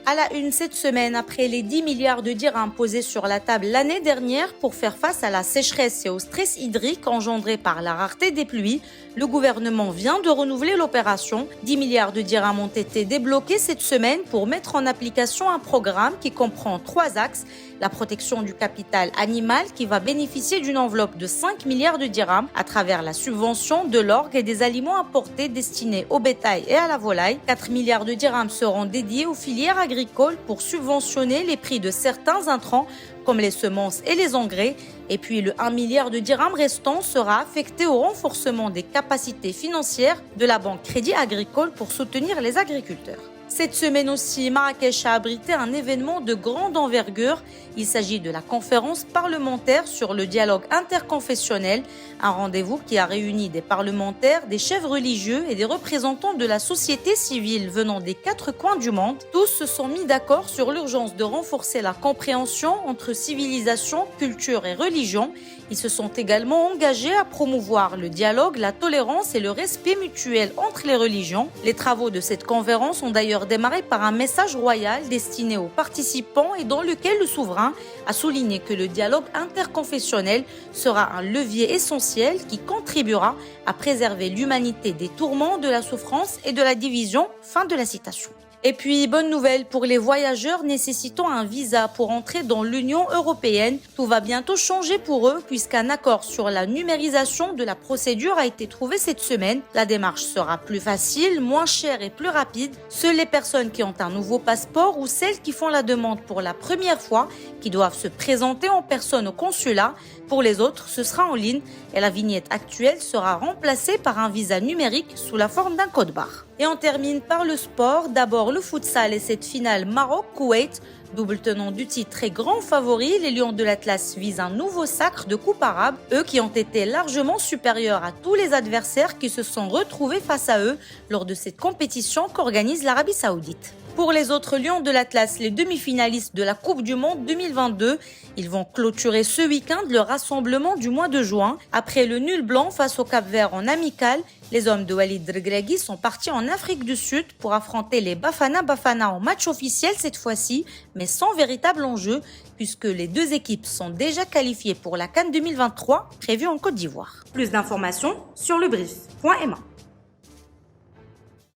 À la une cette semaine, après les 10 milliards de dirhams posés sur la table l'année dernière pour faire face à la sécheresse et au stress hydrique engendré par la rareté des pluies, le gouvernement vient de renouveler l'opération. 10 milliards de dirhams ont été débloqués cette semaine pour mettre en application un programme qui comprend 3 axes. La protection du capital animal qui va bénéficier d'une enveloppe de 5 milliards de dirhams à travers la subvention de l'orgue et des aliments importés destinés au bétail et à la volaille. 4 milliards de dirhams seront dédiés aux filières agricoles pour subventionner les prix de certains intrants comme les semences et les engrais. Et puis le 1 milliard de dirhams restant sera affecté au renforcement des capacités financières de la Banque Crédit Agricole pour soutenir les agriculteurs. Cette semaine aussi, Marrakech a abrité un événement de grande envergure. Il s'agit de la conférence parlementaire sur le dialogue interconfessionnel, un rendez-vous qui a réuni des parlementaires, des chefs religieux et des représentants de la société civile venant des 4 coins du monde. Tous se sont mis d'accord sur l'urgence de renforcer la compréhension entre civilisation, culture et religion. Ils se sont également engagés à promouvoir le dialogue, la tolérance et le respect mutuel entre les religions. Les travaux de cette conférence ont d'ailleurs démarré par un message royal destiné aux participants et dans lequel le souverain a souligné que le dialogue interconfessionnel sera un levier essentiel qui contribuera à préserver l'humanité des tourments, de la souffrance et de la division. Fin de la citation. Et puis, bonne nouvelle pour les voyageurs nécessitant un visa pour entrer dans l'Union européenne. Tout va bientôt changer pour eux puisqu'un accord sur la numérisation de la procédure a été trouvé cette semaine. La démarche sera plus facile, moins chère et plus rapide. Seules les personnes qui ont un nouveau passeport ou celles qui font la demande pour la première fois qui doivent se présenter en personne au consulat. Pour les autres, ce sera en ligne et la vignette actuelle sera remplacée par un visa numérique sous la forme d'un code-barre. Et on termine par le sport. D'abord le futsal et cette finale Maroc-Koweït. Double tenant du titre et grand favori, les Lions de l'Atlas visent un nouveau sacre de Coupe arabe, eux qui ont été largement supérieurs à tous les adversaires qui se sont retrouvés face à eux lors de cette compétition qu'organise l'Arabie Saoudite. Pour les autres Lions de l'Atlas, les demi-finalistes de la Coupe du Monde 2022, ils vont clôturer ce week-end leur rassemblement du mois de juin. Après le nul blanc face au Cap-Vert en amical, les hommes de Walid Regragui sont partis en Afrique du Sud pour affronter les Bafana Bafana en match officiel cette fois-ci, mais sans véritable enjeu, puisque les deux équipes sont déjà qualifiées pour la CAN 2023, prévue en Côte d'Ivoire. Plus d'informations sur lebrief.ma.